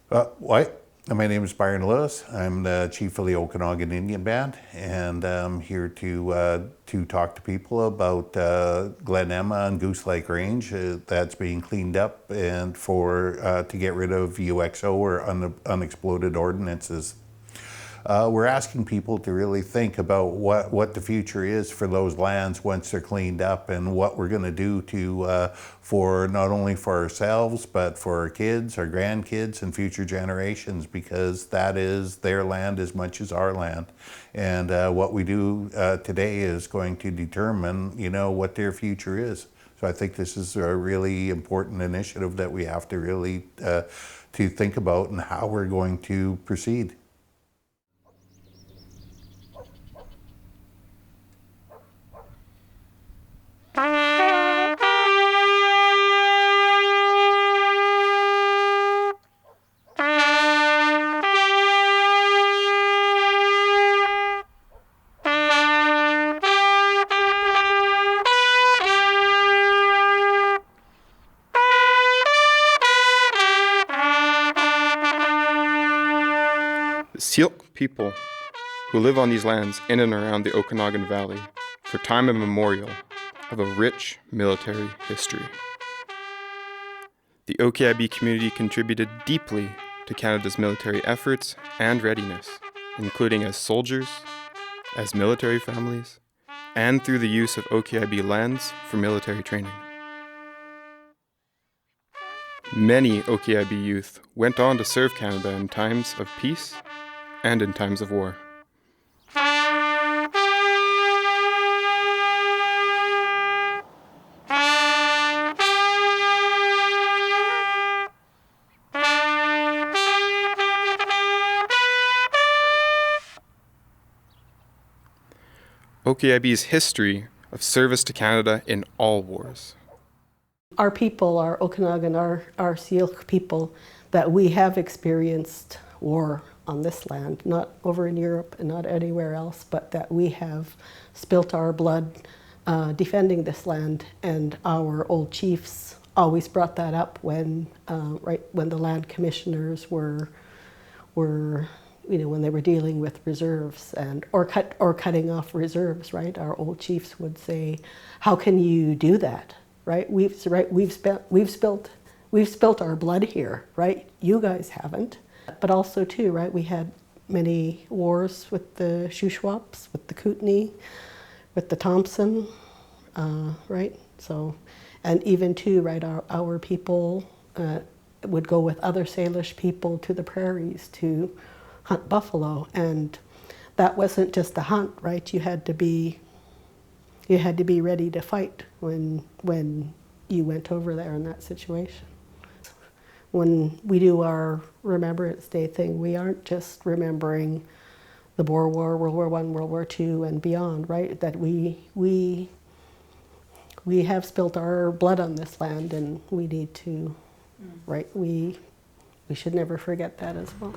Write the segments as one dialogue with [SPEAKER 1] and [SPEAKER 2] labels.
[SPEAKER 1] What? My name is Byron Lewis. I'm the chief of the Okanagan Indian Band, and I'm here to talk to people about Glen Emma and Goose Lake Range that's being cleaned up and to get rid of UXO or unexploded ordnances. We're asking people to really think about what the future is for those lands once they're cleaned up, and what we're going to do for not only for ourselves but for our kids, our grandkids, and future generations, because that is their land as much as our land. And what we do today is going to determine, what their future is. So I think this is a really important initiative that we have to really to think about and how we're going to proceed.
[SPEAKER 2] The syilx people who live on these lands in and around the Okanagan Valley for time immemorial have a rich military history. The OKIB community contributed deeply to Canada's military efforts and readiness, including as soldiers, as military families, and through the use of OKIB lands for military training. Many OKIB youth went on to serve Canada in times of peace and in times of war. OKIB's history of service to Canada in all wars.
[SPEAKER 3] Our people, our Okanagan, our syilx people, that we have experienced war on this land, not over in Europe and not anywhere else, but that we have spilt our blood defending this land. And our old chiefs always brought that up when the land commissioners were when they were dealing with reserves or cutting off reserves, right? Our old chiefs would say, "How can you do that?" Right? We've spilt our blood here, right? You guys haven't. But also too, right? We had many wars with the Shuswaps, with the Kootenai, with the Thompson, right? So, and even too, right? Our people would go with other Salish people to the prairies to hunt buffalo, and that wasn't just a hunt, right? You had to be ready to fight when you went over there in that situation. When we do our Remembrance Day thing, we aren't just remembering the Boer War, World War I, World War II, and beyond, right? That we have spilt our blood on this land, and we need to, right? We should never forget that as well.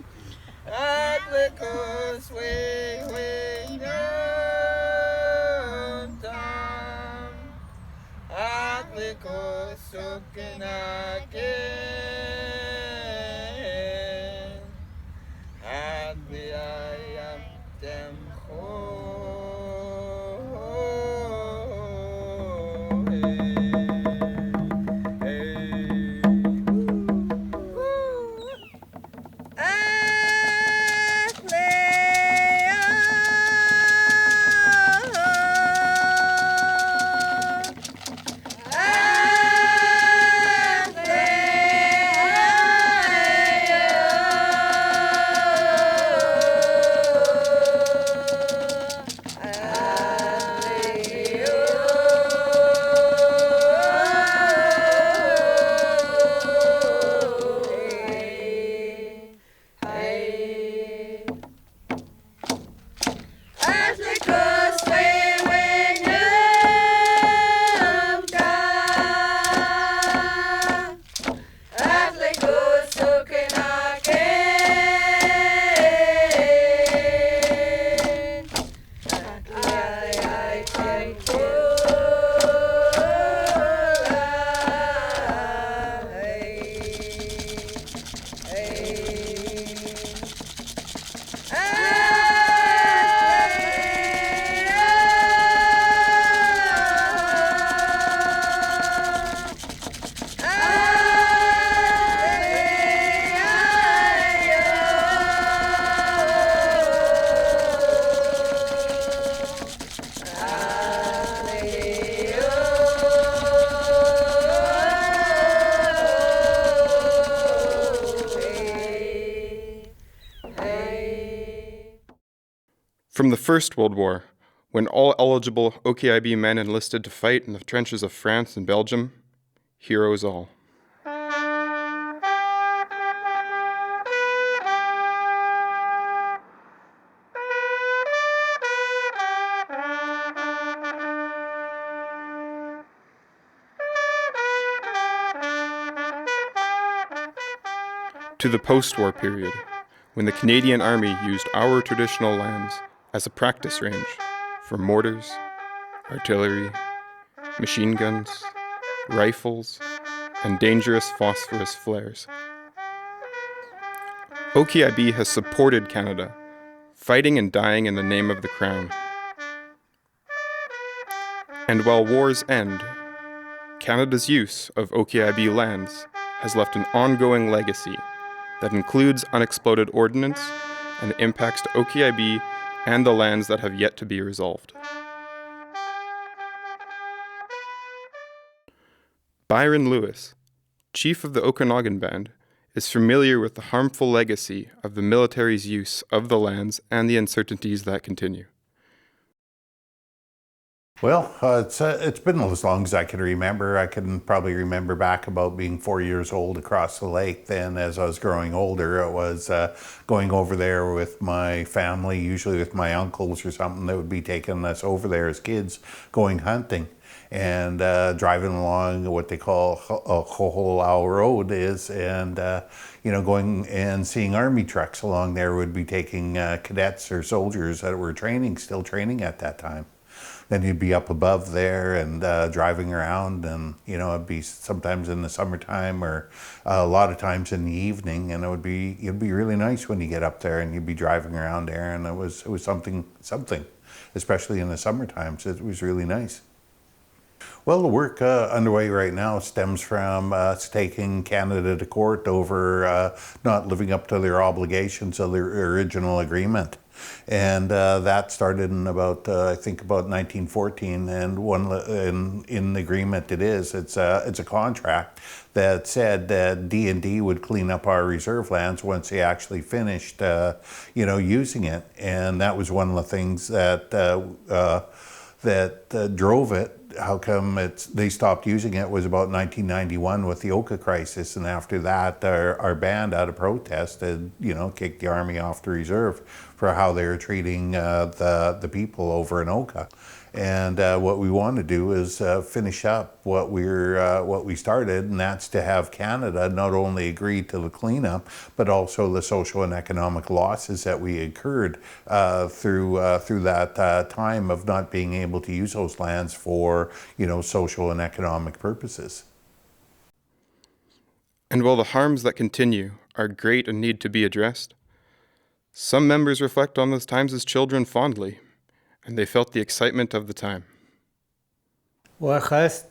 [SPEAKER 2] From the First World War, when all eligible OKIB men enlisted to fight in the trenches of France and Belgium, heroes all. To the post-war period, when the Canadian Army used our traditional lands as a practice range for mortars, artillery, machine guns, rifles, and dangerous phosphorous flares. OKIB has supported Canada, fighting and dying in the name of the Crown. And while wars end, Canada's use of OKIB lands has left an ongoing legacy that includes unexploded ordnance and the impacts to OKIB and the lands that have yet to be resolved. Byron Lewis, chief of the Okanagan Band, is familiar with the harmful legacy of the military's use of the lands and the uncertainties that continue.
[SPEAKER 1] Well, it's been as long as I can remember. I can probably remember back about being 4 years old across the lake. Then as I was growing older, it was going over there with my family, usually with my uncles or something that would be taking us over there as kids, going hunting. And driving along what they call a Hoholao Road is, and going and seeing army trucks along there would be taking cadets or soldiers that were still training at that time. Then you'd be up above there and driving around, and it'd be sometimes in the summertime or a lot of times in the evening, and it'd be really nice when you get up there and you'd be driving around there, and it was something, especially in the summer times. It was really nice. Well, the work underway right now stems from us taking Canada to court over not living up to their obligations of their original agreement. And that started in about 1914, and in the agreement it's a contract that said that D&D would clean up our reserve lands once they actually finished using it. And that was one of the things that drove it. How come they stopped using it was about 1991 with the Oka crisis, and after that our band, out of protest, had kicked the Army off the reserve for how they were treating the people over in Oka. And what we want to do is finish up what we started, and that's to have Canada not only agree to the cleanup, but also the social and economic losses that we incurred through that time of not being able to use those lands for social and economic purposes.
[SPEAKER 2] And while the harms that continue are great and need to be addressed, some members reflect on those times as children fondly, and they felt the excitement of the time.
[SPEAKER 4] Wachast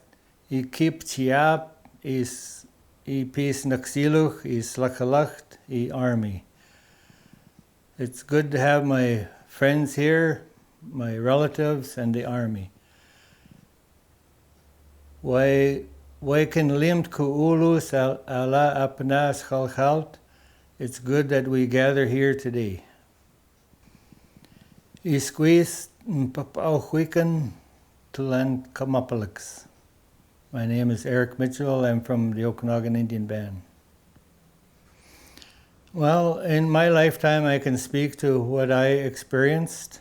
[SPEAKER 4] I kip tiap is I peace naxiluch is lakalacht I army. It's good to have my friends here, my relatives, and the army. Why can limt kuulus ala apnas chalchalt? It's good that we gather here today. I squeeze Papauchwiken to land Kamapalix. My name is Eric Mitchell. I'm from the Okanagan Indian Band. Well, in my lifetime, I can speak to what I experienced.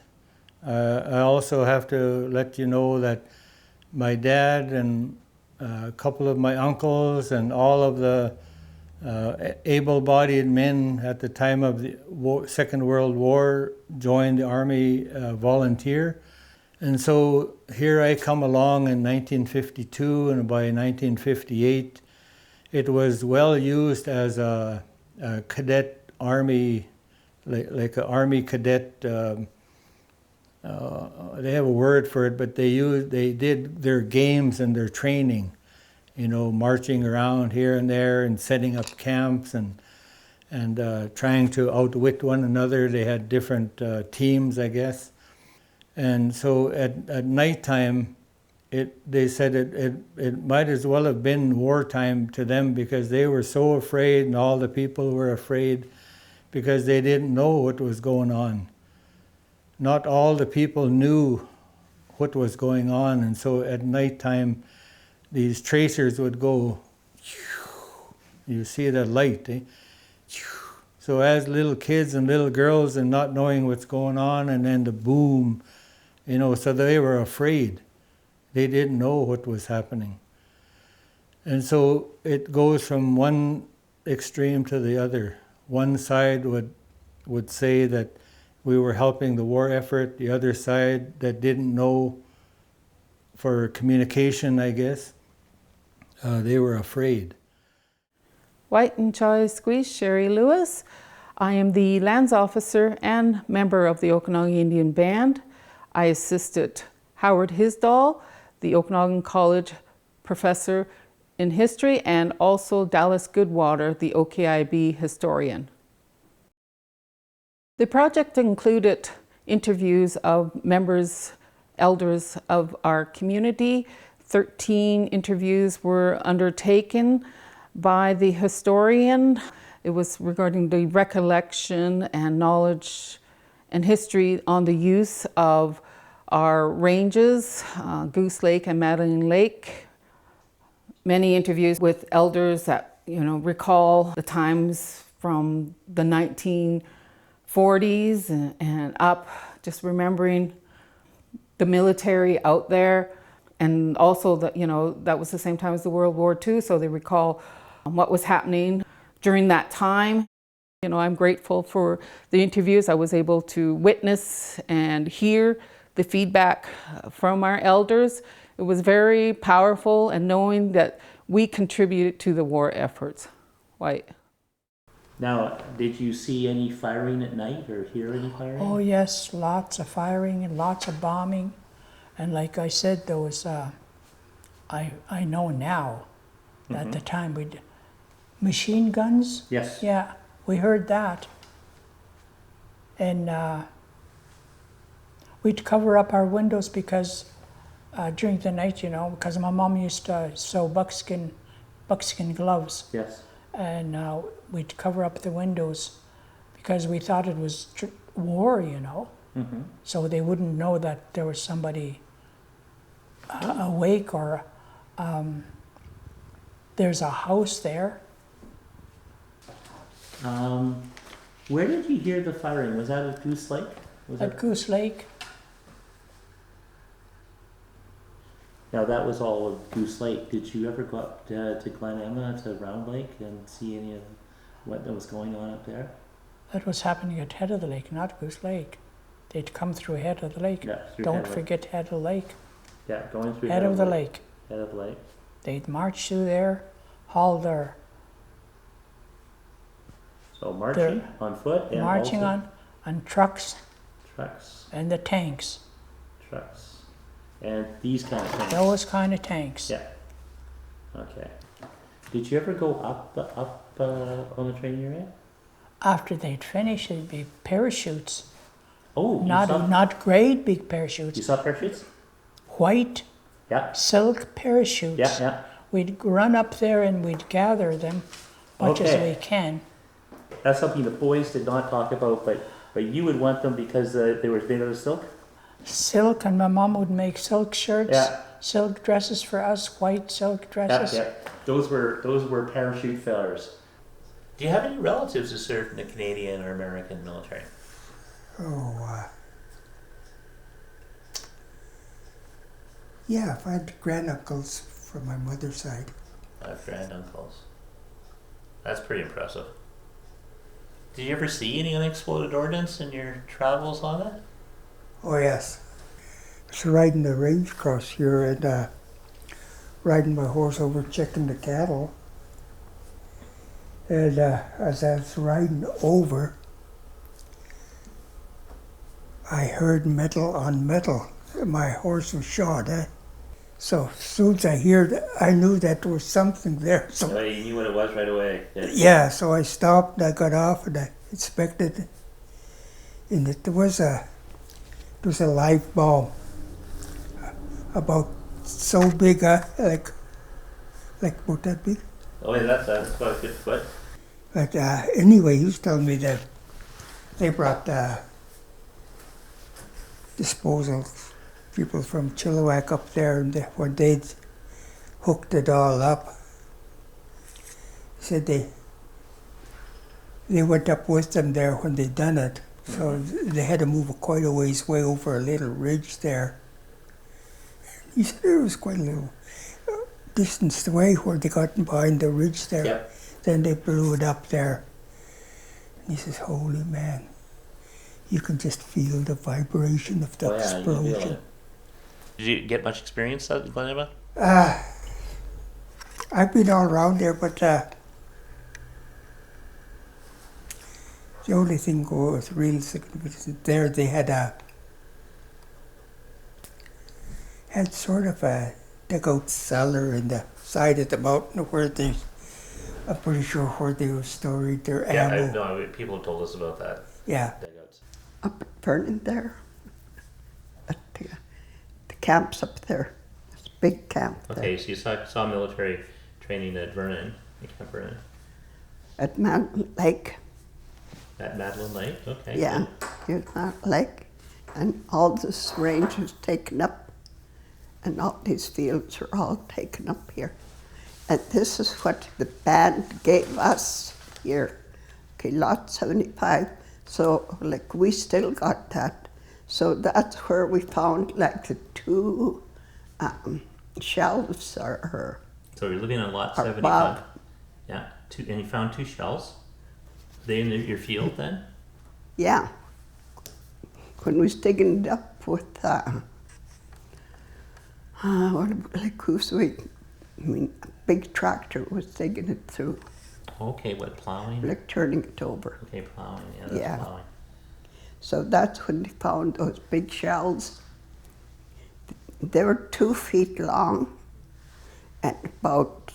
[SPEAKER 4] I also have to let you know that my dad and a couple of my uncles and all of the able-bodied men at the time of the Second World War joined the Army volunteer. And so here I come along in 1952, and by 1958 it was well used as a cadet army, like an army cadet, they have a word for it, but they did their games and their training, marching around here and there and setting up camps and trying to outwit one another. They had different teams, I guess. And so at nighttime, they said it might as well have been wartime to them, because they were so afraid, and all the people were afraid because they didn't know what was going on. not all the people knew what was going on, and so at nighttime these tracers would go, you see the light, eh? So as little kids and little girls and not knowing what's going on, and then the boom, you know, so they were afraid. They didn't know what was happening. And so it goes from one extreme to the other. One side would say that we were helping the war effort, the other side that didn't know, for communication, I guess, they were afraid.
[SPEAKER 5] White and Choy Squeeze, Sherry Lewis. I am the lands officer and member of the Okanagan Indian Band. I assisted Howard Hisdahl, the Okanagan College professor in history, and also Dallas Goodwater, the OKIB historian. The project included interviews of members, elders of our community. 13 interviews were undertaken by the historian. It was regarding the recollection and knowledge and history on the use of our ranges, Goose Lake and Madeline Lake. Many interviews with elders that, you know, recall the times from the 1940s and up, just remembering the military out there. And also that, you know, that was the same time as the World War II, so they recall what was happening during that time. You know, I'm grateful for the interviews. I was able to witness and hear the feedback from our elders. It was very powerful, and knowing that we contributed to the war efforts. White.
[SPEAKER 6] Now, did you see any firing at night or hear any firing?
[SPEAKER 7] Oh yes, lots of firing and lots of bombing. And like I said, there was, I know now, at the time we'd, machine guns?
[SPEAKER 6] Yes.
[SPEAKER 7] Yeah, we heard that. And we'd cover up our windows because during the night, you know, because my mom used to sew buckskin gloves.
[SPEAKER 6] Yes.
[SPEAKER 7] And we'd cover up the windows because we thought it was war, you know. So they wouldn't know that there was somebody awake, or there's a house there.
[SPEAKER 6] Where did you hear the firing? Was that at Goose Lake?
[SPEAKER 7] At Goose Lake.
[SPEAKER 6] Now that was all of Goose Lake. Did you ever go up to Glen Emma, to Round Lake, and see any of what was going on up there?
[SPEAKER 7] That was happening at head of the lake, not Goose Lake. They'd come through head of the lake.
[SPEAKER 6] Yeah, through
[SPEAKER 7] Don't
[SPEAKER 6] head of
[SPEAKER 7] forget head of the lake.
[SPEAKER 6] Yeah, going through
[SPEAKER 7] Head of the lake.
[SPEAKER 6] Head of the lake.
[SPEAKER 7] They'd march through there, haul their
[SPEAKER 6] So marching on foot and
[SPEAKER 7] marching
[SPEAKER 6] also
[SPEAKER 7] on trucks
[SPEAKER 6] trucks,
[SPEAKER 7] and the tanks.
[SPEAKER 6] and these kind of things.
[SPEAKER 7] Those kind of tanks.
[SPEAKER 6] Yeah. Okay. Did you ever go up on the train you're in?
[SPEAKER 7] After they'd finished, it'd be parachutes.
[SPEAKER 6] Oh,
[SPEAKER 7] Not great big parachutes.
[SPEAKER 6] You saw parachutes?
[SPEAKER 7] White
[SPEAKER 6] Yeah.
[SPEAKER 7] silk parachutes.
[SPEAKER 6] Yeah, yeah.
[SPEAKER 7] We'd run up there and we'd gather them much as
[SPEAKER 6] Okay.
[SPEAKER 7] we can.
[SPEAKER 6] That's something the boys did not talk about, but you would want them because they were made out of silk?
[SPEAKER 7] Silk, and my mom would make silk shirts,
[SPEAKER 6] Yeah.
[SPEAKER 7] silk dresses for us, white silk
[SPEAKER 6] Yeah,
[SPEAKER 7] dresses.
[SPEAKER 6] yeah. Those were parachute fellers. Do you have any relatives who served in the Canadian or American military?
[SPEAKER 8] Yeah, I had granduncles from my mother's side.
[SPEAKER 6] I have granduncles. That's pretty impressive. Did you ever see any unexploded ordnance in your travels on it?
[SPEAKER 8] Oh yes. I was riding the range across here and riding my horse over checking the cattle. And as I was riding over, I heard metal on metal. My horse was shot, eh? So as soon as I heard it, I knew that there was something there. So
[SPEAKER 6] So you knew what it was right away.
[SPEAKER 8] yeah, so I stopped and I got off and I inspected it. And there was a live bomb about so big, like about that big.
[SPEAKER 6] Oh yeah, that's about a good foot.
[SPEAKER 8] But anyway, he was telling me that they brought disposal people from Chilliwack up there, and when they'd hooked it all up, said they went up with them there when they done it. So they had to move quite a ways way over a little ridge there. He said there was quite a little distance away where they got behind the ridge there.
[SPEAKER 6] Yep.
[SPEAKER 8] Then they blew it up there. And he says, holy man, you can just feel the vibration of the
[SPEAKER 6] Oh, yeah, you can feel
[SPEAKER 8] explosion.
[SPEAKER 6] it. Did you get much experience at Glen Emma?
[SPEAKER 8] I've been all around there, but the only thing that was real significant there, they had sort of a dugout cellar in the side of the mountain where they, I'm pretty sure where they were storing their ammo.
[SPEAKER 6] No, people have told us about that.
[SPEAKER 8] Yeah.
[SPEAKER 6] Dugouts.
[SPEAKER 3] Up at Vernon there, at the camps up there. It's a big camp there.
[SPEAKER 6] Okay, so you saw military training at Vernon, Camp Vernon.
[SPEAKER 3] At Madeline Lake,
[SPEAKER 6] At Madeline Lake? Okay.
[SPEAKER 3] yeah, here's Madeline Lake. And all this range is taken up, and all these fields are all taken up here. And this is what the band gave us here. Okay, lot 75. So, like, we still got that. So that's where we found, like, the two shelves or
[SPEAKER 6] So you're living on lot
[SPEAKER 3] Or
[SPEAKER 6] 75.
[SPEAKER 3] Bob.
[SPEAKER 6] Yeah. And you found 2 shells. They in your field then?
[SPEAKER 3] yeah. When we was digging it up with, like who's we? I mean, a big tractor was digging it through,
[SPEAKER 6] Okay, what, plowing?
[SPEAKER 3] like turning it over.
[SPEAKER 6] Okay, plowing. Yeah, that's
[SPEAKER 3] Yeah.
[SPEAKER 6] plowing.
[SPEAKER 3] So that's when they found those big shells. They were 2 feet long and about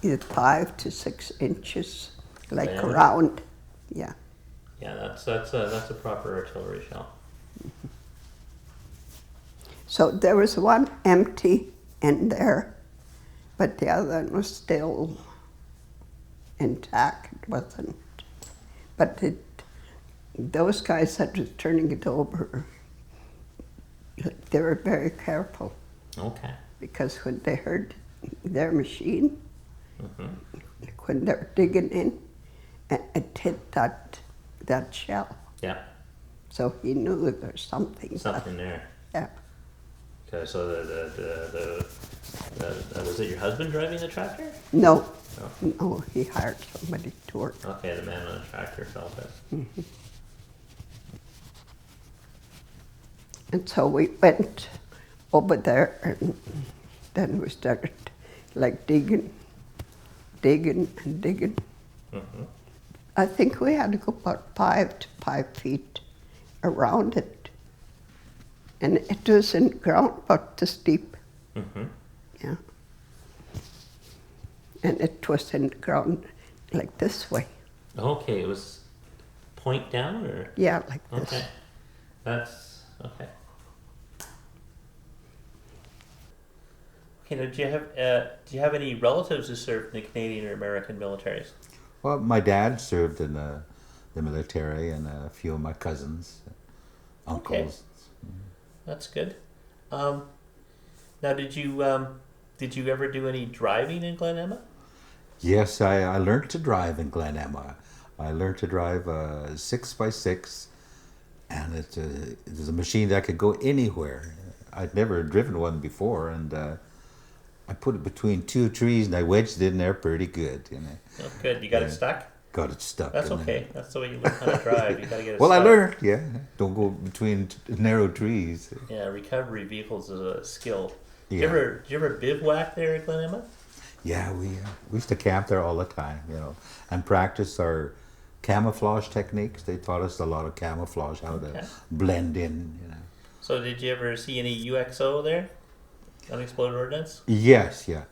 [SPEAKER 3] either 5 to 6 inches, like
[SPEAKER 6] Diameter?
[SPEAKER 3] round. Yeah.
[SPEAKER 6] Yeah, that's a proper artillery shell.
[SPEAKER 3] So there was one empty in there, but the other one was still intact. It wasn't. But those guys that was turning it over, they were very careful
[SPEAKER 6] Okay.
[SPEAKER 3] because when they heard their machine,
[SPEAKER 6] Mm-hmm.
[SPEAKER 3] like when they were digging in, it hit that shell.
[SPEAKER 6] Yeah,
[SPEAKER 3] So he knew there's something.
[SPEAKER 6] something there.
[SPEAKER 3] Yeah.
[SPEAKER 6] Okay, so the was it your husband driving the tractor?
[SPEAKER 3] No,
[SPEAKER 6] No.
[SPEAKER 3] no, he hired somebody to work.
[SPEAKER 6] Okay, the man on the tractor felt it.
[SPEAKER 3] And so we went over there and then we started like digging.
[SPEAKER 6] Mm-hmm.
[SPEAKER 3] I think we had to go about 5 to 5 feet around it. And it was in ground about this deep,
[SPEAKER 6] Mm-hmm.
[SPEAKER 3] yeah. And it was in ground like this way,
[SPEAKER 6] Okay, it was point down or?
[SPEAKER 3] yeah, like this.
[SPEAKER 6] Okay, that's okay. Okay, now do you have any relatives who served in the Canadian or American militaries?
[SPEAKER 9] Well, my dad served in the military, and a few of my cousins, uncles.
[SPEAKER 6] That's good. Now, did you ever do any driving in Glen Emma?
[SPEAKER 9] Yes, I learned to drive in Glen Emma. I learned to drive a 6x6, and it was a machine that could go anywhere. I'd never driven one before, and I put it between 2 trees, and I wedged it in there pretty good. You know,
[SPEAKER 6] Oh, good. You got it stuck?
[SPEAKER 9] got it stuck.
[SPEAKER 6] That's
[SPEAKER 9] in there.
[SPEAKER 6] okay. That's the way you learn how to drive. You got to get it
[SPEAKER 9] Well,
[SPEAKER 6] stuck.
[SPEAKER 9] I learned. Yeah, don't go between narrow trees.
[SPEAKER 6] Yeah, recovery vehicles is a skill.
[SPEAKER 9] Yeah.
[SPEAKER 6] Did you ever bivouac there at Glen Emma?
[SPEAKER 9] Yeah, we used to camp there all the time, you know, and practice our camouflage techniques. They taught us a lot of camouflage, how
[SPEAKER 6] Okay.
[SPEAKER 9] to blend in, you know.
[SPEAKER 6] So did you ever see any UXO there? Unexploded ordnance?
[SPEAKER 9] Yes, yeah.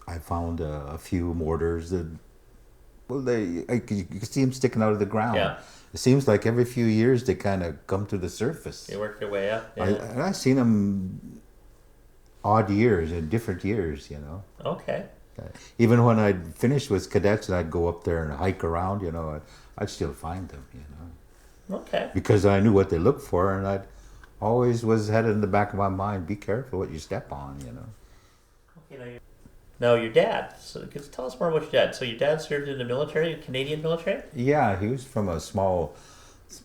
[SPEAKER 9] I found a few mortars that, well, you can see them sticking out of the ground.
[SPEAKER 6] Yeah.
[SPEAKER 9] It seems like every few years they kind of come to the surface.
[SPEAKER 6] They work their way up. Yeah.
[SPEAKER 9] And I've seen them odd years, in different years, you know.
[SPEAKER 6] Okay.
[SPEAKER 9] Even when I'd finished with cadets and I'd go up there and hike around, you know, I'd still find them, you know.
[SPEAKER 6] Okay.
[SPEAKER 9] because I knew what they looked for, and I always was had it in the back of my mind, be careful what you step on, you know.
[SPEAKER 6] Okay, now your dad. So tell us more about your dad. So your dad served in the military, Canadian military?
[SPEAKER 9] Yeah, he was from a small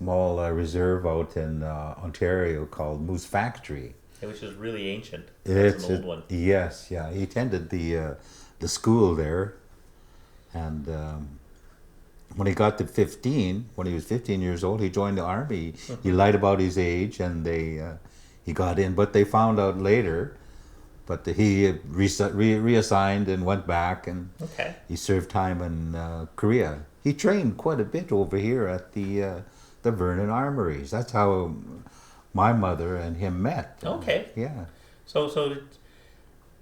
[SPEAKER 9] reserve out in Ontario called Moose Factory.
[SPEAKER 6] Which is really ancient.
[SPEAKER 9] It's
[SPEAKER 6] an old one.
[SPEAKER 9] Yes, yeah. He attended the school there, and when he got to 15, when he was 15 years old, he joined the army. He lied about his age, and he got in. But they found out later. But he reassigned and went back, and he served time in Korea. He trained quite a bit over here at the Vernon Armories. That's how my mother and him met.
[SPEAKER 6] Okay.
[SPEAKER 9] Yeah.
[SPEAKER 6] So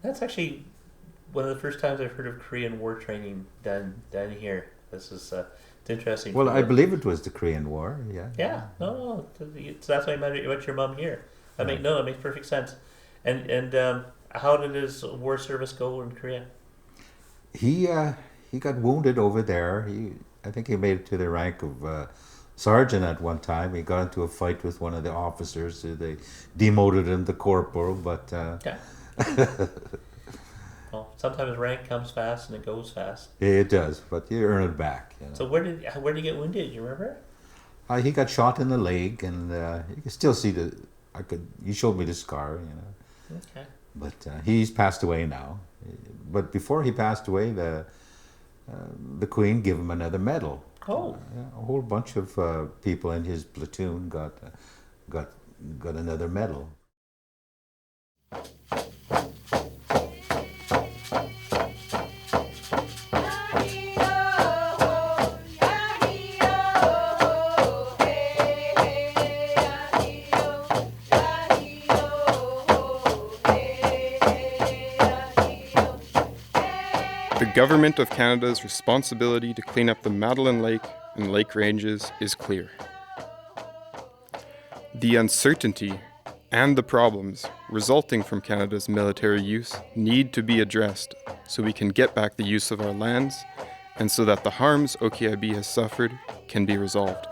[SPEAKER 6] that's actually one of the first times I've heard of Korean War training done here. This is it's interesting.
[SPEAKER 9] Well, I believe it was the Korean War. Yeah.
[SPEAKER 6] Yeah. No. That's why I met your mom here. That makes perfect sense. And how did his war service go in Korea?
[SPEAKER 9] He got wounded over there. I think he made it to the rank of sergeant at one time. He got into a fight with one of the officers. So they demoted him to corporal, but
[SPEAKER 6] well, sometimes rank comes fast and it goes fast.
[SPEAKER 9] It does, but you earn it back. You know.
[SPEAKER 6] So where did he get wounded? Do you remember?
[SPEAKER 9] He got shot in the leg, and you can still see he showed me the scar, you know.
[SPEAKER 6] Okay.
[SPEAKER 9] But he's passed away now. But before he passed away, the Queen gave him another medal.
[SPEAKER 6] Oh.
[SPEAKER 9] A whole bunch of people in his platoon got another medal.
[SPEAKER 2] The Government of Canada's responsibility to clean up the Madeline Lake and Lake ranges is clear. The uncertainty and the problems resulting from Canada's military use need to be addressed so we can get back the use of our lands and so that the harms OKIB has suffered can be resolved.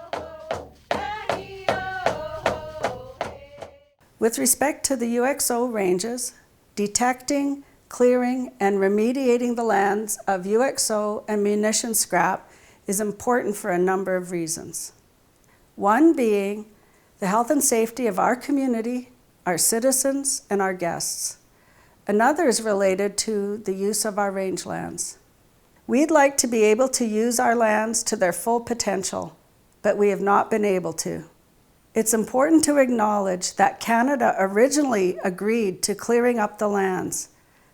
[SPEAKER 10] With respect to the UXO ranges, detecting, clearing, and remediating the lands of UXO and munition scrap is important for a number of reasons. One being the health and safety of our community, our citizens, and our guests. Another is related to the use of our rangelands. We'd like to be able to use our lands to their full potential, but we have not been able to. It's important to acknowledge that Canada originally agreed to clearing up the lands.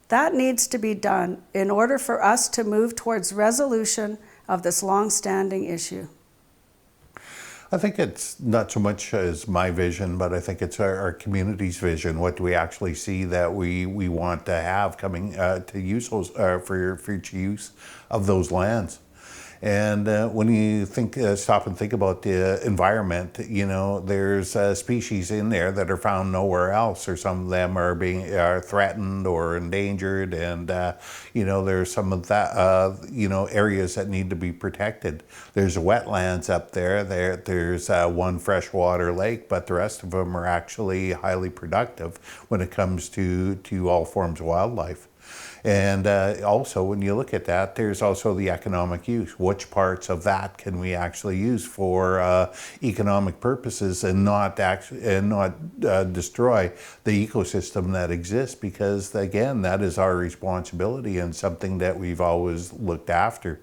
[SPEAKER 10] That needs to be done in order for us to move towards resolution of this long-standing issue.
[SPEAKER 1] I think it's not so much as my vision, but I think it's our community's vision. What do we actually see that we want to have coming to use those for future use of those lands? And when you stop and think about the environment, you know, there's species in there that are found nowhere else, or some of them are threatened or endangered, and you know, there's some of that you know, areas that need to be protected. There's wetlands up there. There's one freshwater lake, but the rest of them are actually highly productive when it comes to all forms of wildlife. And also, when you look at that, there's also the economic use. Which parts of that can we actually use for economic purposes and not destroy the ecosystem that exists? Because again, that is our responsibility and something that we've always looked after.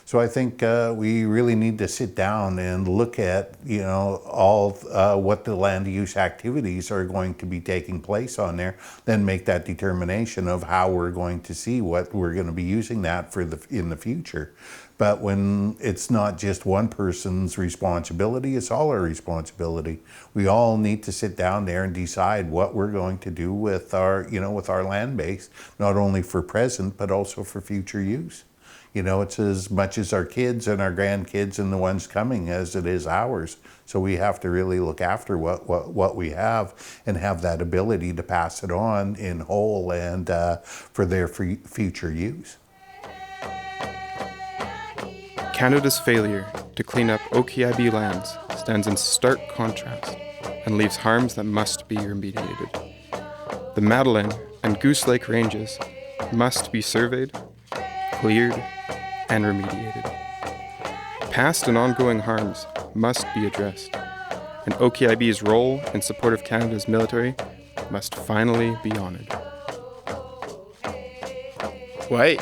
[SPEAKER 1] So I think we really need to sit down and look at, you know, all what the land use activities are going to be taking place on there, then make that determination of how we're going to see what we're going to be using that for in the future. But when it's not just one person's responsibility, it's all our responsibility. We all need to sit down there and decide what we're going to do with our, you know, with our land base, not only for present, but also for future use. You know, it's as much as our kids and our grandkids and the ones coming as it is ours. So we have to really look after what we have and have that ability to pass it on in whole and for their future use.
[SPEAKER 2] Canada's failure to clean up OKIB lands stands in stark contrast and leaves harms that must be remediated. The Madeline and Goose Lake ranges must be surveyed, cleared, and remediated. Past and ongoing harms must be addressed, and OKIB's role in support of Canada's military must finally be honored. Wai